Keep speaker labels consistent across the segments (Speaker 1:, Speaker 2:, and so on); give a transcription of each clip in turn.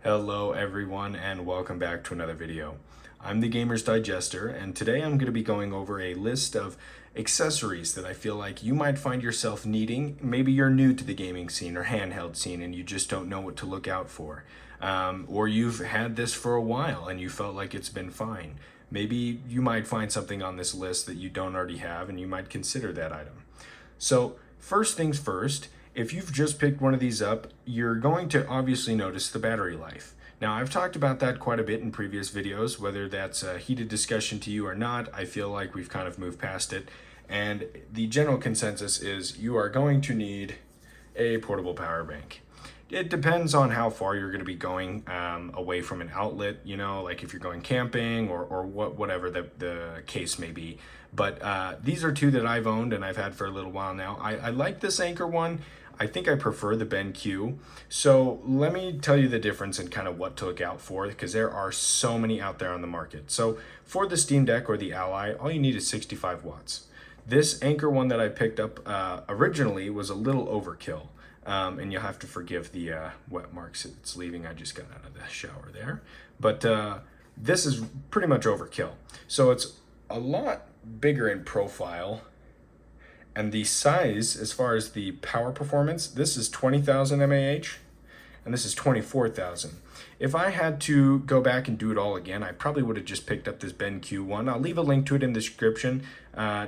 Speaker 1: Hello everyone and welcome back to another video. I'm the Gamer's Digester and today I'm going to be going over a list of accessories that I feel like you might find yourself needing. Maybe you're new to the gaming scene or handheld scene and you just don't know what to look out for. Or you've had this for a while and you felt like it's been fine. Maybe you might find something on this list that you don't already have and you might consider that item. So first things first, if you've just picked one of these up, you're going to obviously notice the battery life. Now, I've talked about that quite a bit in previous videos, whether that's a heated discussion to you or not. I feel like we've kind of moved past it. And the general consensus is you are going to need a portable power bank. It depends on how far you're going to be going away from an outlet, you know, like if you're going camping or whatever the case may be. But these are two that I've owned and I've had for a little while now. I like this Anker one. I think I prefer the BenQ. So let me tell you the difference and kind of what to look out for, because there are so many out there on the market. So for the Steam Deck or the Ally, all you need is 65 watts. This Anker one that I picked up originally was a little overkill. And you'll have to forgive the wet marks it's leaving. I just got out of the shower there. But this is pretty much overkill. So it's a lot bigger in profile. And the size, as far as the power performance, this is 20,000 mAh and this is 24,000. If I had to go back and do it all again, I probably would have just picked up this BenQ one. I'll leave a link to it in the description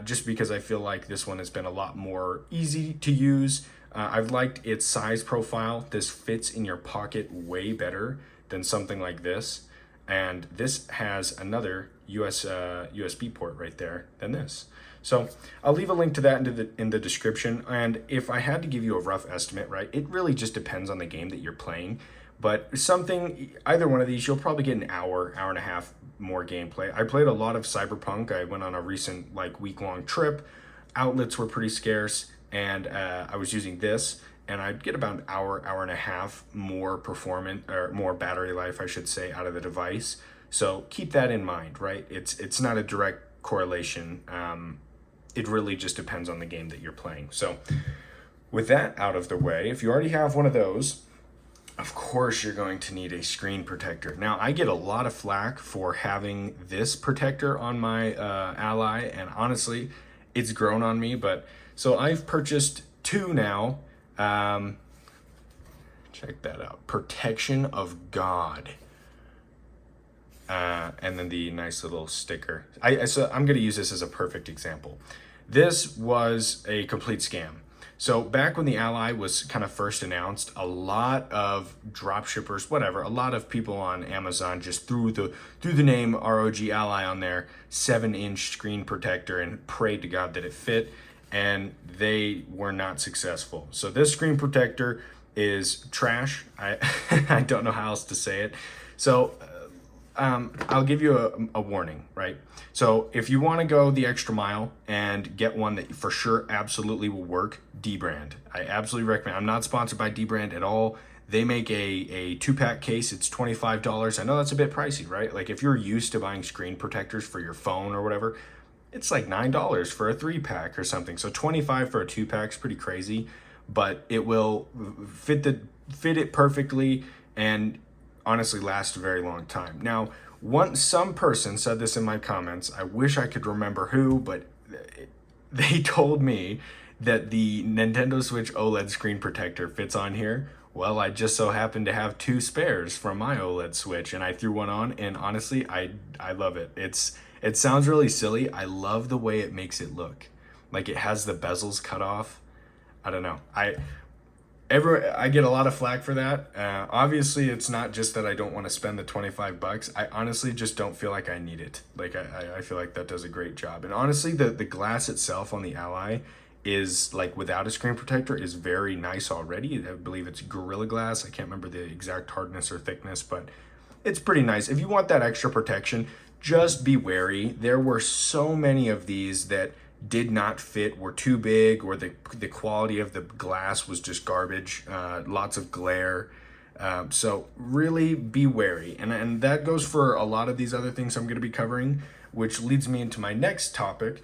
Speaker 1: just because I feel like this one has been a lot more easy to use. I've liked its size profile. This fits in your pocket way better than something like this. And this has another USB port right there than this. So I'll leave a link to that in the description. And if I had to give you a rough estimate, right, it really just depends on the game that you're playing. But either one of these, you'll probably get an hour and a half more gameplay. I played a lot of Cyberpunk. I went on a recent week-long trip. Outlets were pretty scarce, and I was using this, and I'd get about an hour and a half more performance, or more battery life, I should say, out of the device. So keep that in mind, right? It's not a direct correlation. It really just depends on the game that you're playing. So with that out of the way, if you already have one of those, of course you're going to need a screen protector. Now, I get a lot of flack for having this protector on my Ally, and honestly, it's grown on me. But so I've purchased two now. Check that out. Protection of God. And then the nice little sticker. So I'm going to use this as a perfect example. This was a complete scam. So back when the Ally was kind of first announced, a lot of drop shippers, a lot of people on Amazon just threw the name ROG Ally on there, 7-inch screen protector, and prayed to God that it fit, and they were not successful. So this screen protector is trash. I don't know how else to say it. So I'll give you a warning, right? So if you want to go the extra mile and get one that for sure absolutely will work, D-Brand. I absolutely recommend. I'm not sponsored by D-Brand at all. They make a 2-pack case. It's $25. I know that's a bit pricey, right? Like if you're used to buying screen protectors for your phone or whatever, it's like $9 for a 3-pack or something. So $25 for a 2-pack is pretty crazy, but it will fit it perfectly and honestly last a very long time. Now, some person said this in my comments. I wish I could remember who, but they told me that the Nintendo Switch OLED screen protector fits on here. Well, I just so happened to have two spares from my OLED Switch, and I threw one on, and honestly, I love it. It sounds really silly. I love the way it makes it look. Like it has the bezels cut off. I don't know. I get a lot of flack for that. Obviously, it's not just that I don't want to spend the $25. I honestly just don't feel like I need it. Like I feel like that does a great job. And honestly, the glass itself on the Ally is without a screen protector is very nice already. I believe it's Gorilla Glass. I can't remember the exact hardness or thickness, but it's pretty nice. If you want that extra protection, just be wary. There were so many of these that did not fit, were too big, or the quality of the glass was just garbage, lots of glare. So really be wary. And that goes for a lot of these other things I'm going to be covering, which leads me into my next topic.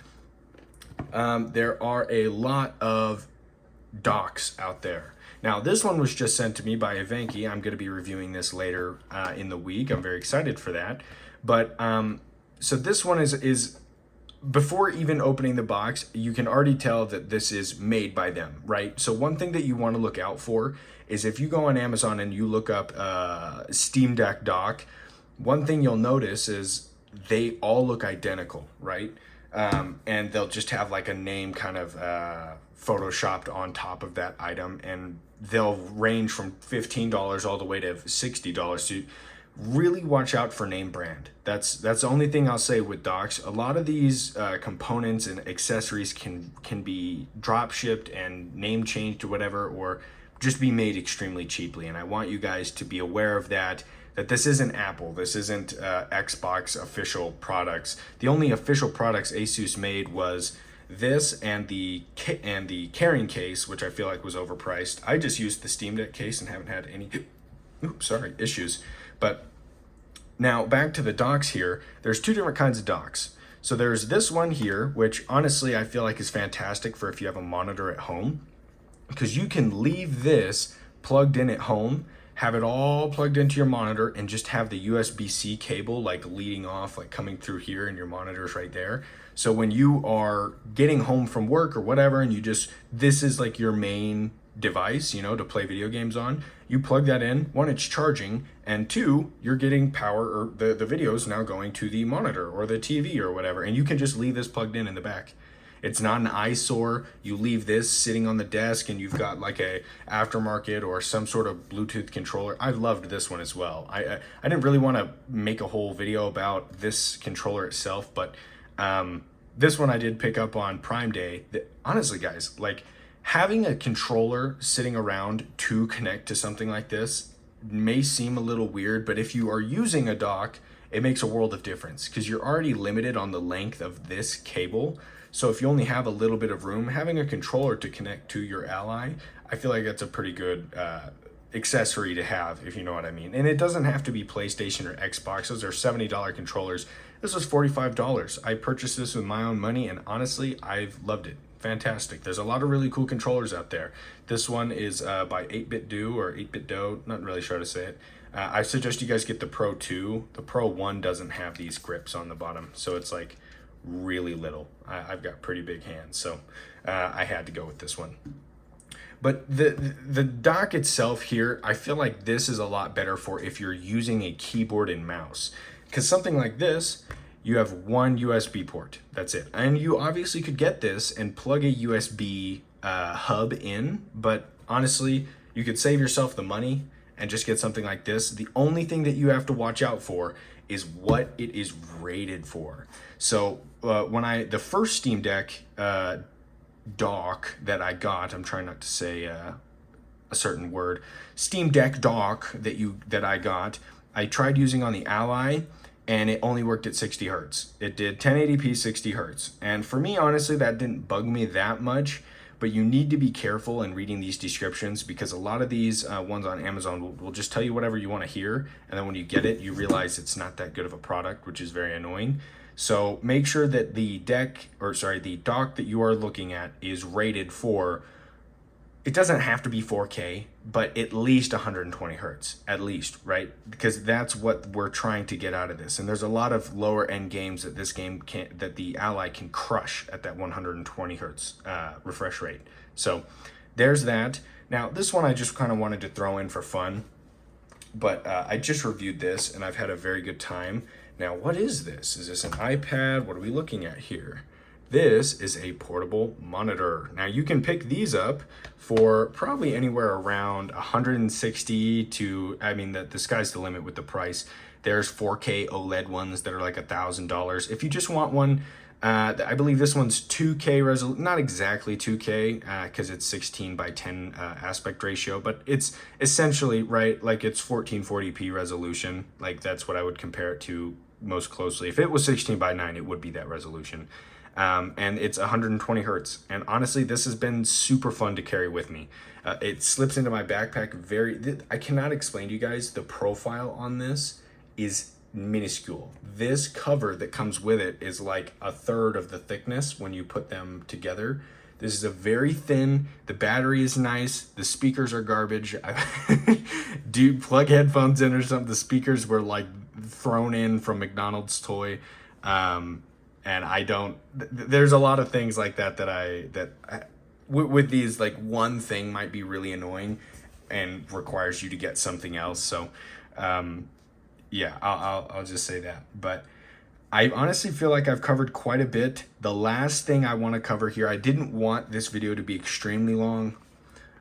Speaker 1: There are a lot of docks out there. Now, this one was just sent to me by Evenki. I'm going to be reviewing this later in the week. I'm very excited for that. But so this one is before even opening the box, you can already tell that this is made by them, right? So one thing that you want to look out for is if you go on Amazon and you look up Steam Deck dock, one thing you'll notice is they all look identical, right? And they'll just have like a name kind of photoshopped on top of that item, and they'll range from $15 all the way to $60. So really watch out for name brand. That's the only thing I'll say with docks. A lot of these components and accessories can be drop shipped and name changed or whatever, or just be made extremely cheaply. And I want you guys to be aware of that this isn't Apple, this isn't Xbox official products. The only official products Asus made was this and the carrying case, which I feel like was overpriced. I just used the Steam Deck case and haven't had any issues. But now back to the docks here. There's two different kinds of docks. So there's this one here, which honestly I feel like is fantastic for if you have a monitor at home, because you can leave this plugged in at home, have it all plugged into your monitor, and just have the USB-C cable like leading off, like coming through here, and your monitor's right there. So when you are getting home from work or whatever, and this is like your main device, to play video games on, you plug that in. One, it's charging, and two, you're getting power, or the video is now going to the monitor or the TV or whatever, and you can just leave this plugged in the back. It's not an eyesore. You leave this sitting on the desk and you've got like a aftermarket or some sort of Bluetooth controller. I loved this one as well. I didn't really want to make a whole video about this controller itself, but this one I did pick up on Prime Day. Honestly, guys, like having a controller sitting around to connect to something like this may seem a little weird, but if you are using a dock, it makes a world of difference because you're already limited on the length of this cable. So if you only have a little bit of room, having a controller to connect to your Ally, I feel like that's a pretty good accessory to have, if you know what I mean. And it doesn't have to be PlayStation or Xbox. Those are $70 controllers. This was $45. I purchased this with my own money, and honestly, I've loved it. Fantastic. There's a lot of really cool controllers out there. This one is by 8-Bit Do or 8-Bit Do, not really sure how to say it. I suggest you guys get the Pro 2. The Pro 1 doesn't have these grips on the bottom, so it's like really little. I've got pretty big hands, so I had to go with this one. But the dock itself here, I feel like this is a lot better for if you're using a keyboard and mouse, because something like this, you have one USB port, that's it. And you obviously could get this and plug a USB hub in, but honestly, you could save yourself the money and just get something like this. The only thing that you have to watch out for is what it is rated for. So the first Steam Deck dock that I got, I'm trying not to say a certain word, Steam Deck dock that I got, I tried using on the Ally, and it only worked at 60 hertz. It did 1080p 60 hertz. And for me, honestly, that didn't bug me that much, but you need to be careful in reading these descriptions, because a lot of these ones on Amazon will just tell you whatever you want to hear, and then when you get it, you realize it's not that good of a product, which is very annoying. So make sure that the dock that you are looking at is rated for, it doesn't have to be 4K, but at least 120 hertz, at least, right? Because that's what we're trying to get out of this. And there's a lot of lower end games that that the Ally can crush at that 120 hertz refresh rate. So there's that. Now this one I just kind of wanted to throw in for fun, but I just reviewed this and I've had a very good time. Now, what is this? Is this an iPad? What are we looking at here? This is a portable monitor. Now you can pick these up for probably anywhere around 160 to, I mean, the sky's the limit with the price. There's 4K OLED ones that are like $1,000. If you just want one, I believe this one's 2K resolution, not exactly 2K, because it's 16 by 10 aspect ratio, but it's essentially, right, like it's 1440p resolution. Like that's what I would compare it to most closely. If it was 16 by 9, it would be that resolution. And it's 120 hertz. And honestly, this has been super fun to carry with me. It slips into my backpack I cannot explain to you guys, the profile on this is minuscule. This cover that comes with it is like a third of the thickness when you put them together. This is a very thin, the battery is nice, the speakers are garbage. Dude, plug headphones in or something. The speakers were like thrown in from McDonald's toy. And I don't, there's a lot of things like with these, like one thing might be really annoying and requires you to get something else. So, yeah, I'll just say that. But I honestly feel like I've covered quite a bit. The last thing I want to cover here, I didn't want this video to be extremely long.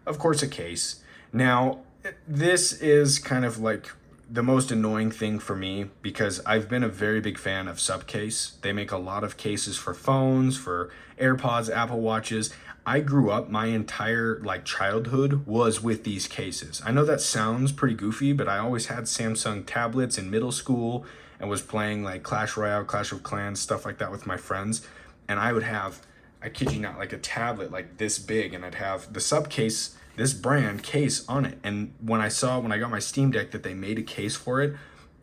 Speaker 1: Of course, a case. Now, this is kind of like the most annoying thing for me because I've been a very big fan of Subcase. They make a lot of cases for phones, for AirPods, Apple Watches. I grew up, my entire like childhood was with these cases. I know that sounds pretty goofy, but I always had Samsung tablets in middle school and was playing like Clash Royale, Clash of Clans, stuff like that with my friends. And I would have, I kid you not, like a tablet like this big, and I'd have the Subcase, this brand case on it. And when I got my Steam Deck that they made a case for it,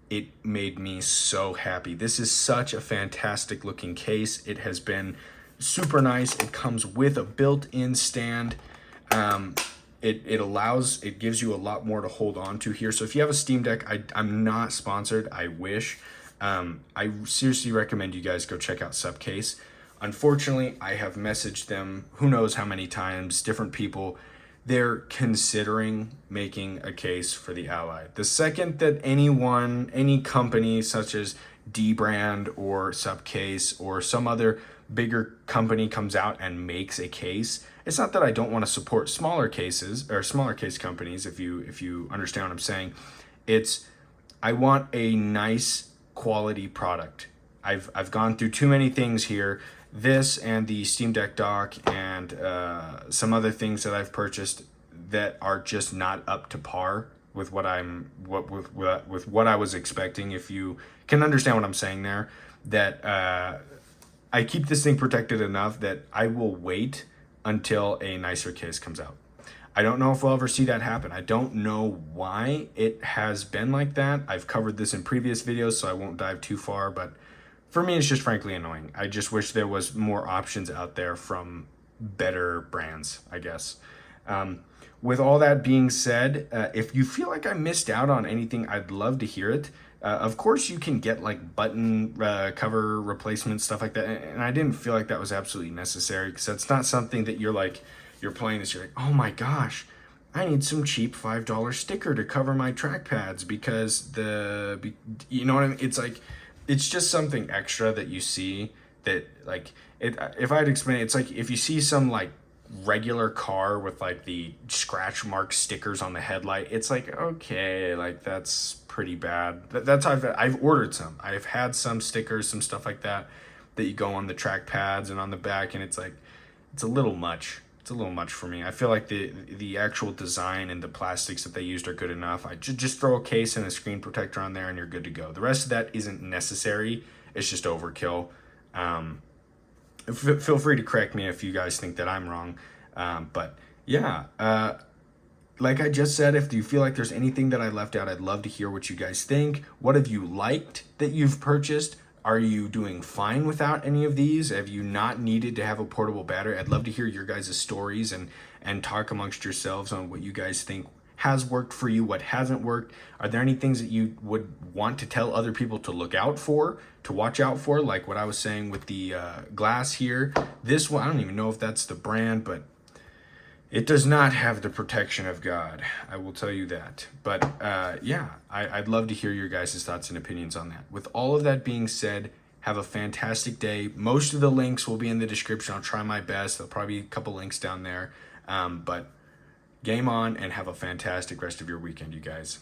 Speaker 1: it made me so happy. This is such a fantastic looking case. It has been super nice. It comes with a built-in stand. It gives you a lot more to hold on to here. So if you have a Steam Deck, I'm not sponsored, I wish. I seriously recommend you guys go check out Subcase. Unfortunately, I have messaged them who knows how many times, different people. They're considering making a case for the Ally. The second that any company such as D-Brand or Subcase or some other bigger company comes out and makes a case, it's not that I don't want to support smaller cases or smaller case companies, if you understand what I'm saying. It's, I want a nice quality product. I've gone through too many things here. This and the Steam Deck dock and some other things that I've purchased that are just not up to par with what I was expecting. If you can understand what I'm saying there, that I keep this thing protected enough that I will wait until a nicer case comes out. I don't know if we'll ever see that happen. I don't know why it has been like that. I've covered this in previous videos, so I won't dive too far, but for me, it's just frankly annoying. I just wish there was more options out there from better brands, I guess. With all that being said, if you feel like I missed out on anything, I'd love to hear it. Of course, you can get like button cover replacement, stuff like that. And I didn't feel like that was absolutely necessary because that's not something that you're playing this, you're like, oh my gosh, I need some cheap $5 sticker to cover my trackpads because you know what I mean? It's like, it's just something extra that you see that like, if I had to explain it, it's like if you see some like regular car with like the scratch mark stickers on the headlight, it's like, okay, like that's pretty bad. That's how I've ordered some. I've had some stickers, some stuff like that you go on the track pads and on the back, and it's like, it's a little much. It's a little much for me. I feel like the actual design and the plastics that they used are good enough. I just throw a case and a screen protector on there and you're good to go. The rest of that isn't necessary. It's just overkill. Feel free to correct me if you guys think that I'm wrong. But yeah, like I just said, if you feel like there's anything that I left out, I'd love to hear what you guys think. What have you liked that you've purchased? Are you doing fine without any of these? Have you not needed to have a portable battery? I'd love to hear your guys' stories and talk amongst yourselves on what you guys think has worked for you, what hasn't worked. Are there any things that you would want to tell other people to look out for, to watch out for? Like what I was saying with the glass here. This one, I don't even know if that's the brand, but it does not have the protection of God. I will tell you that. But yeah, I'd love to hear your guys' thoughts and opinions on that. With all of that being said, have a fantastic day. Most of the links will be in the description. I'll try my best. There'll probably be a couple links down there. But game on and have a fantastic rest of your weekend, you guys.